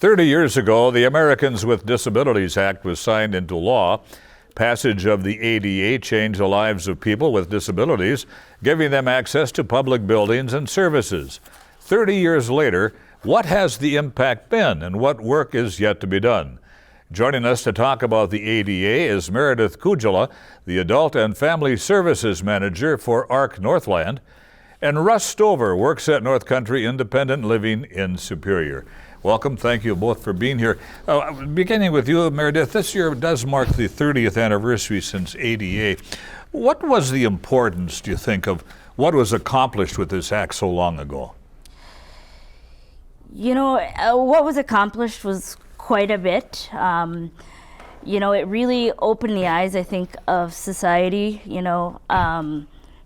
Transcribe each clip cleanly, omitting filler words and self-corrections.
30 years ago, the Americans with Disabilities Act was signed into law. Passage of the ADA changed the lives of people with disabilities, giving them access to public buildings and services. 30 years later, what has the impact been and what work is yet to be done? Joining us to talk about the ADA is Meredith Kujala, the Adult and Family Services Manager for ARC Northland, and Russ Stover works at North Country Independent Living in Superior. Welcome. Thank you both for being here. Beginning with you, Meredith, this year does mark the 30th anniversary since ADA. What was the importance, do you think, of what was accomplished with this act so long ago? You know, what was accomplished was quite a bit. You know, it really opened the eyes, I think, of society,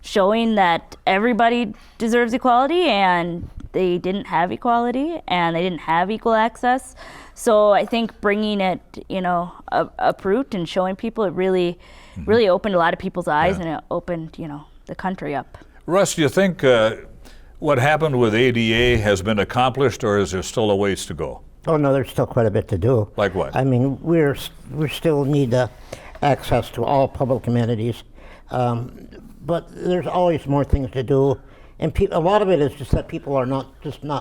showing that everybody deserves equality, and they didn't have equality and they didn't have equal access. So I think bringing it, uproot and showing people, it really opened a lot of people's eyes, and it opened, the country up. Russ, do you think what happened with ADA has been accomplished, or is there still a ways to go? Oh no, there's still quite a bit to do. Like what? I mean, we still need access to all public amenities, but there's always more things to do. And a lot of it is just that people are not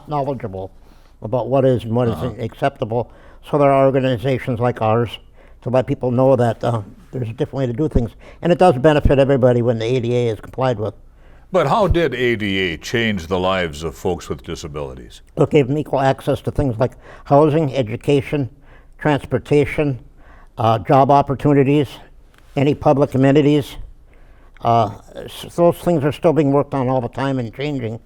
knowledgeable about what is and what isn't acceptable. So there are organizations like ours to let people know that there's a different way to do things. And it does benefit everybody when the ADA is complied with. But how did ADA change the lives of folks with disabilities? It gave them equal access to things like housing, education, transportation, job opportunities, any public amenities. Those things are still being worked on all the time and changing,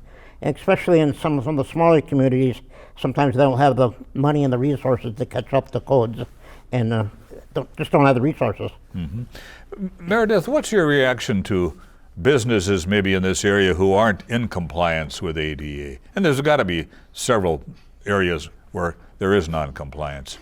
and especially in some of the smaller communities. Sometimes they don't have the money and the resources to catch up to codes, and just don't have the resources. Mm-hmm. Meredith, what's your reaction to businesses maybe in this area who aren't in compliance with ADA? And there's got to be several areas where there is non-compliance.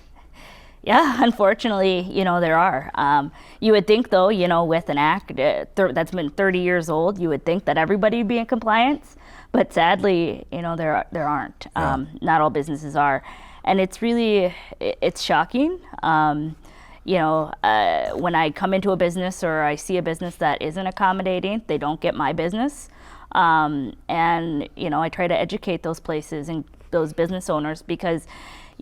Yeah, unfortunately, there are. You would think, though, with an act that's been 30 years old, you would think that everybody would be in compliance, but sadly, there aren't. Yeah. Not all businesses are, and it's shocking. When I come into a business or I see a business that isn't accommodating, they don't get my business, and I try to educate those places and those business owners, because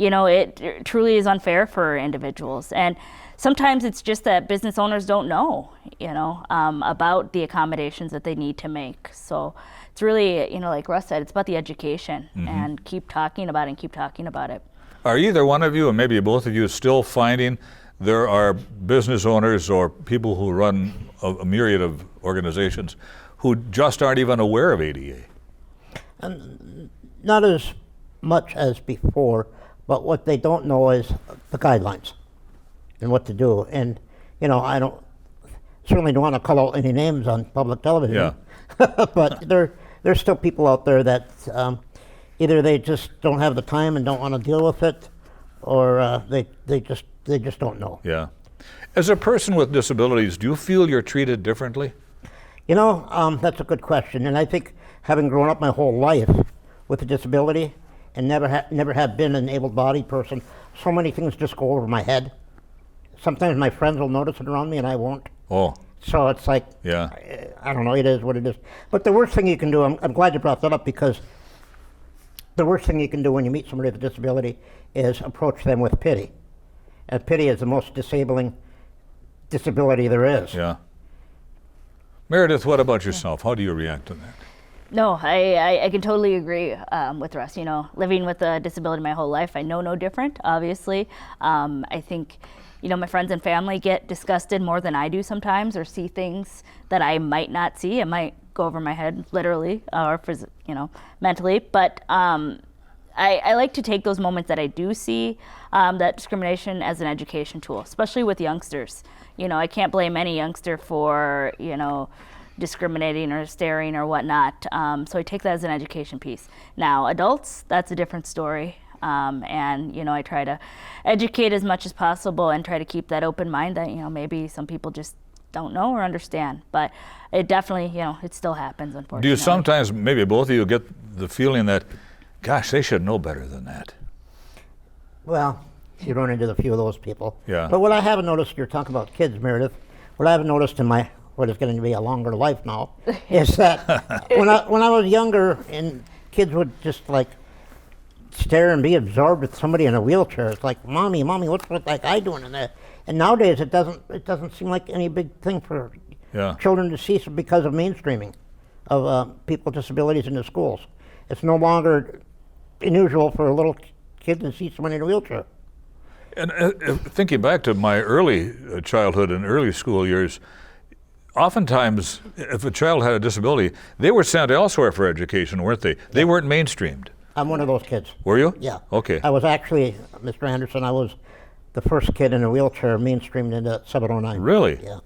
it truly is unfair for individuals. And sometimes it's just that business owners don't know, about the accommodations that they need to make. So it's really, like Russ said, it's about the education, and keep talking about it. Are either one of you, and maybe both of you, still finding there are business owners or people who run a myriad of organizations who just aren't even aware of ADA? Not as much as before. But what they don't know is the guidelines and what to do. And, I certainly don't want to call out any names on public television. Yeah. But there's still people out there that either they just don't have the time and don't want to deal with it, or they just don't know. Yeah. As a person with disabilities, do you feel you're treated differently? That's a good question. And I think, having grown up my whole life with a disability, and never have been an able-bodied person, so many things just go over my head. Sometimes my friends will notice it around me and I won't. Oh. So it's like, yeah. I don't know, it is what it is. But the worst thing you can do, I'm glad you brought that up, because the worst thing you can do when you meet somebody with a disability is approach them with pity. And pity is the most disabling disability there is. Yeah. Meredith, what about yourself? How do you react to that? No, I can totally agree with Russ. Living with a disability my whole life, I know no different, obviously. I think, my friends and family get disgusted more than I do sometimes, or see things that I might not see. It might go over my head, literally, or mentally. But I like to take those moments that I do see that discrimination as an education tool, especially with youngsters. I can't blame any youngster for, discriminating or staring or whatnot. So I take that as an education piece. Now, adults, that's a different story. And, I try to educate as much as possible and try to keep that open mind that, maybe some people just don't know or understand. But it definitely, it still happens, unfortunately. Do you sometimes, maybe both of you, get the feeling that, gosh, they should know better than that? Well, you run into a few of those people. Yeah. But what I haven't noticed, you're talking about kids, Meredith, what I haven't noticed in my, what is getting to be a longer life now, is that when I was younger and kids would just like stare and be absorbed with somebody in a wheelchair. It's like, mommy, what's that guy doing in there? And nowadays it doesn't seem like any big thing for children to see because of mainstreaming of people with disabilities in the schools. It's no longer unusual for a little kid to see someone in a wheelchair. And thinking back to my early childhood and early school years, oftentimes if a child had a disability, they were sent elsewhere for education, weren't they? They weren't mainstreamed. I'm one of those kids. Were you? Yeah. Okay. I was actually, Mr. Anderson, I was the first kid in a wheelchair mainstreamed into 709. Really? Yeah.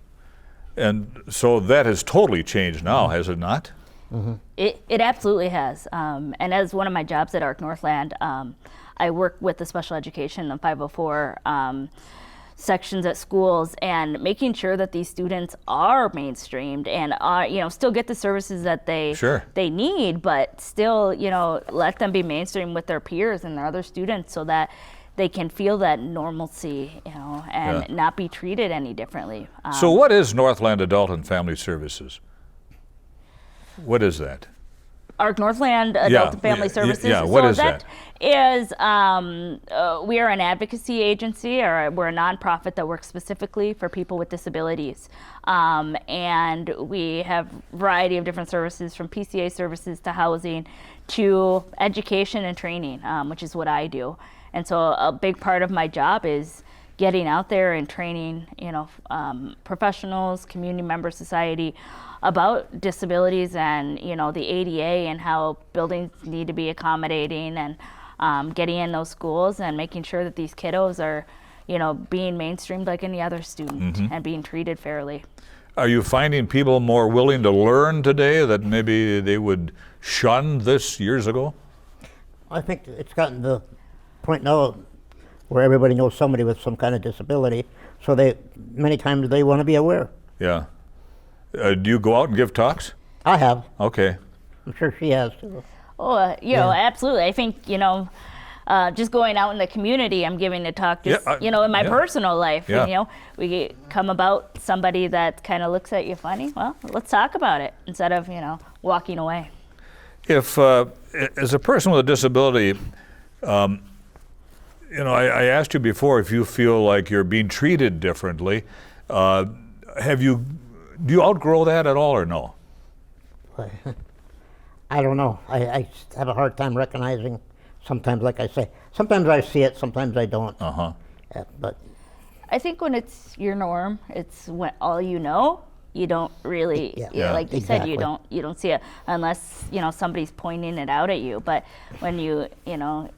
And so that has totally changed now, has it not? Mm-hmm. It absolutely has. And as one of my jobs at Northland, I work with the special education and 504 sections at schools, and making sure that these students are mainstreamed and are, still get the services that they need, but still, let them be mainstreamed with their peers and their other students so that they can feel that normalcy, and not be treated any differently. So what is Northland Adult and Family Services? What is that? Our Northland Adult and Family Services. Yeah, what is that? Is we are an advocacy agency, or we're a nonprofit that works specifically for people with disabilities. And we have a variety of different services, from PCA services to housing to education and training, which is what I do. And so a big part of my job is getting out there and training, professionals, community member society about disabilities and, the ADA and how buildings need to be accommodating, and getting in those schools and making sure that these kiddos are, being mainstreamed like any other student and being treated fairly. Are you finding people more willing to learn today that maybe they would shun this years ago? I think it's gotten to the point now where everybody knows somebody with some kind of disability, so many times they want to be aware. Yeah. Do you go out and give talks? I have. Okay. I'm sure she has too. Oh, absolutely. I think, just going out in the community, I'm giving a talk just, in my personal life. Yeah. And, we come about somebody that kind of looks at you funny. Well, let's talk about it instead of, walking away. If, as a person with a disability, I asked you before if you feel like you're being treated differently. Do you outgrow that at all or no? I don't know. I have a hard time recognizing sometimes, like I say. Sometimes I see it, sometimes I don't. But I think when it's your norm, it's when all you don't really, like you said, you don't see it unless, somebody's pointing it out at you. But when you,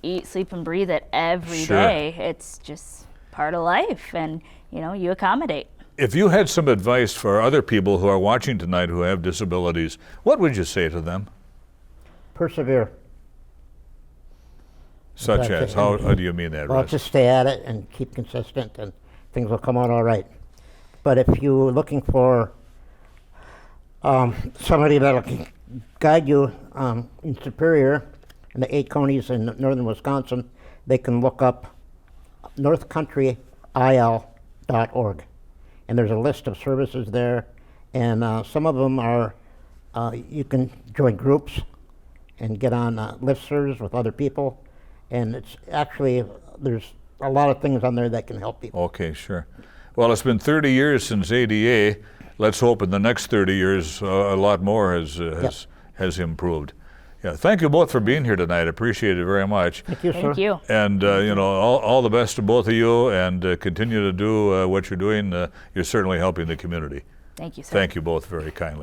eat, sleep, and breathe it every day, it's just part of life, and, you accommodate. If you had some advice for other people who are watching tonight who have disabilities, what would you say to them? Persevere. Such as? How do you mean that, Well, Russ? just stay at it and keep consistent, and things will come out all right. But if you're looking for somebody that'll guide you in Superior, in the 8 counties in northern Wisconsin, they can look up northcountryil.org. And there's a list of services there, and some of them are, you can join groups and get on listservs with other people, and it's actually, there's a lot of things on there that can help people. Okay, sure. Well, it's been 30 years since ADA. Let's hope in the next 30 years a lot more has improved. Yeah, thank you both for being here tonight. I appreciate it very much. Thank you, sir. Thank you. And all the best to both of you, and continue to do what you're doing. You're certainly helping the community. Thank you, sir. Thank you both very kindly.